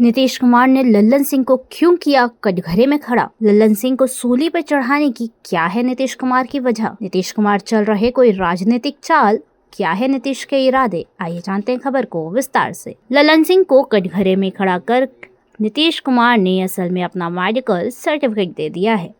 नीतीश कुमार ने लल्लन सिंह को क्यों किया कटघरे में खड़ा? लल्लन सिंह को सूली पर चढ़ाने की क्या है नीतीश कुमार की वजह? नीतीश कुमार चल रहे कोई राजनीतिक चाल? क्या है नीतीश के इरादे? आइए जानते हैं खबर को विस्तार से। लल्लन सिंह को कटघरे में खड़ा कर नीतीश कुमार ने असल में अपना मेडिकल सर्टिफिकेट दे दिया है।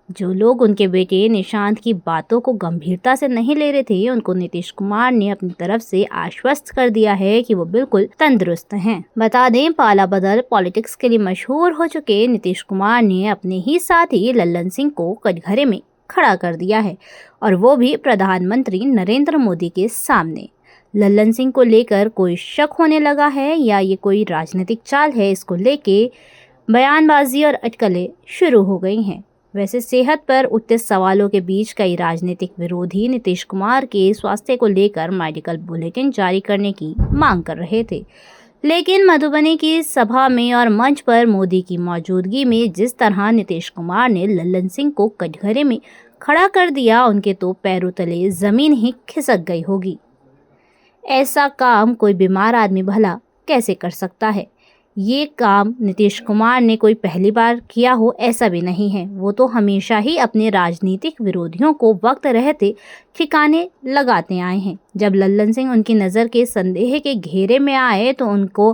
जो लोग उनके बेटे निशांत की बातों को गंभीरता से नहीं ले रहे थे, उनको नीतीश कुमार ने अपनी तरफ से आश्वस्त कर दिया है कि वो बिल्कुल तंदुरुस्त हैं। बता दें, पाला बदल पॉलिटिक्स के लिए मशहूर हो चुके नीतीश कुमार ने अपने ही साथी लल्लन सिंह को कटघरे में खड़ा कर दिया है, और वो भी प्रधानमंत्री नरेंद्र मोदी के सामने। लल्लन सिंह को लेकर कोई शक होने लगा है या ये कोई राजनीतिक चाल है, इसको लेके बयानबाजी और अटकलें शुरू हो गई हैं। वैसे सेहत पर उठते सवालों के बीच कई राजनीतिक विरोधी नीतीश कुमार के स्वास्थ्य को लेकर मेडिकल बुलेटिन जारी करने की मांग कर रहे थे, लेकिन मधुबनी की सभा में और मंच पर मोदी की मौजूदगी में जिस तरह नीतीश कुमार ने लल्लन सिंह को कटघरे में खड़ा कर दिया, उनके तो पैरों तले जमीन ही खिसक गई होगी। ऐसा काम कोई बीमार आदमी भला कैसे कर सकता है? ये काम नीतीश कुमार ने कोई पहली बार किया हो ऐसा भी नहीं है। वो तो हमेशा ही अपने राजनीतिक विरोधियों को वक्त रहते ठिकाने लगाते आए हैं। जब लल्लन सिंह उनकी नज़र के संदेह के घेरे में आए तो उनको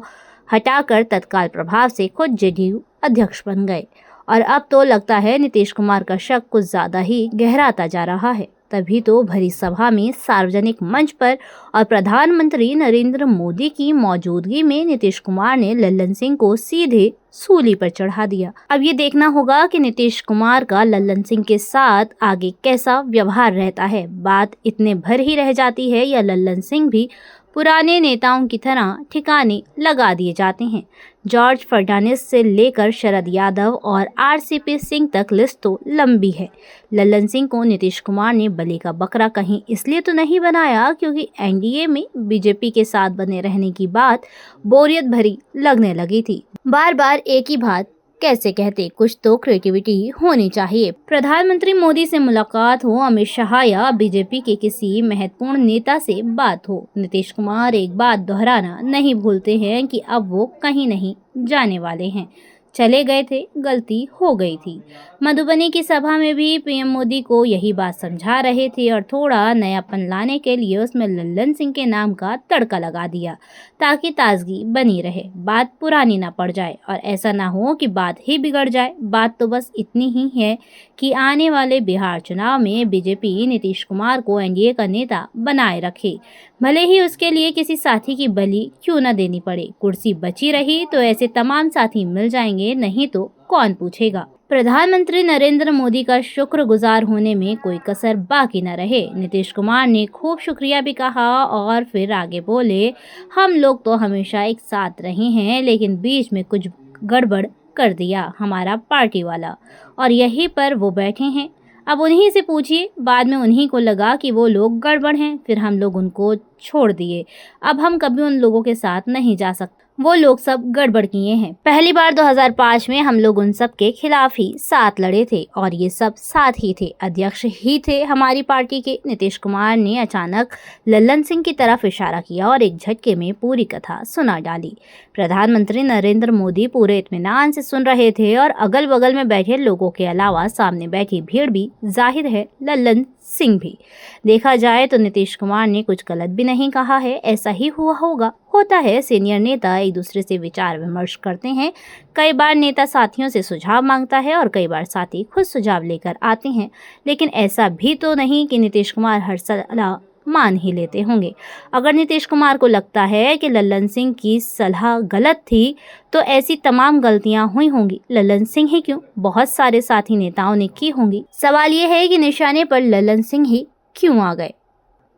हटाकर तत्काल प्रभाव से खुद जेडीयू अध्यक्ष बन गए, और अब तो लगता है नीतीश कुमार का शक कुछ ज़्यादा ही गहराता जा रहा है। तभी तो भरी सभा में, सार्वजनिक मंच पर और प्रधानमंत्री नरेंद्र मोदी की मौजूदगी में नीतीश कुमार ने लल्लन सिंह को सीधे सूली पर चढ़ा दिया। अब ये देखना होगा कि नीतीश कुमार का लल्लन सिंह के साथ आगे कैसा व्यवहार रहता है। बात इतने भर ही रह जाती है या लल्लन सिंह भी पुराने नेताओं की तरह ठिकाने लगा दिए जाते हैं। जॉर्ज फर्नांडिस से लेकर शरद यादव और आरसीपी सिंह तक लिस्ट तो लंबी है। लल्लन सिंह को नीतीश कुमार ने बलि का बकरा कहीं इसलिए तो नहीं बनाया क्योंकि एनडीए में बीजेपी के साथ बने रहने की बात बोरियत भरी लगने लगी थी। बार बार एक ही बात कैसे कहते? कुछ तो क्रिएटिविटी होनी चाहिए। प्रधानमंत्री मोदी से मुलाकात हो, अमित शाह या बीजेपी के किसी महत्वपूर्ण नेता से बात हो, नीतीश कुमार एक बात दोहराना नहीं भूलते हैं कि अब वो कहीं नहीं जाने वाले हैं। चले गए थे, गलती हो गई थी। मधुबनी की सभा में भी पीएम मोदी को यही बात समझा रहे थे और थोड़ा नयापन लाने के लिए उसमें लल्लन सिंह के नाम का तड़का लगा दिया ताकि ताजगी बनी रहे, बात पुरानी ना पड़ जाए और ऐसा ना हो कि बात ही बिगड़ जाए। बात तो बस इतनी ही है कि आने वाले बिहार चुनाव में बीजेपी नीतीश कुमार को एनडीए का नेता बनाए रखे, भले ही उसके लिए किसी साथी की बलि क्यों न देनी पड़े। कुर्सी बची रही तो ऐसे तमाम साथी मिल जाएंगे, नहीं तो कौन पूछेगा। प्रधानमंत्री नरेंद्र मोदी का शुक्रगुजार होने में कोई कसर बाकी न रहे। नीतीश कुमार ने खूब शुक्रिया भी कहा और फिर आगे बोले, हम लोग तो हमेशा एक साथ रहे हैं, लेकिन बीच में कुछ गड़बड़ कर दिया हमारा पार्टी वाला, और यहीं पर वो बैठे हैं। अब उन्हीं से पूछिए, बाद में उन्हीं को लगा कि वो लोग गड़बड़ हैं, फिर हम लोग उनको छोड़ दिए। अब हम कभी उन लोगों के साथ नहीं जा सकते, वो लोग सब गड़बड़ किए हैं। पहली बार 2005 में हम लोग उन सब के खिलाफ ही साथ लड़े थे और ये सब साथ ही थे, अध्यक्ष ही थे हमारी पार्टी के। नीतीश कुमार ने अचानक लल्लन सिंह की तरफ इशारा किया और एक झटके में पूरी कथा सुना डाली। प्रधानमंत्री नरेंद्र मोदी पूरे इत्मीनान से सुन रहे थे और अगल बगल में बैठे लोगों के अलावा सामने बैठी भीड़ भी, जाहिर है लल्लन सिंह भी। देखा जाए तो नीतीश कुमार ने कुछ गलत भी नहीं कहा है, ऐसा ही हुआ होगा। होता है, सीनियर नेता एक दूसरे से विचार विमर्श करते हैं। कई बार नेता साथियों से सुझाव मांगता है और कई बार साथी खुद सुझाव लेकर आते हैं, लेकिन ऐसा भी तो नहीं कि नीतीश कुमार हर सलाह मान ही लेते होंगे। अगर नीतीश कुमार को लगता है कि लल्लन सिंह की सलाह गलत थी तो ऐसी तमाम गलतियां हुई होंगी। लल्लन सिंह ही क्यों, बहुत सारे साथी नेताओं ने की होंगी। सवाल ये है कि निशाने पर लल्लन सिंह ही क्यों आ गए।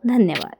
धन्यवाद।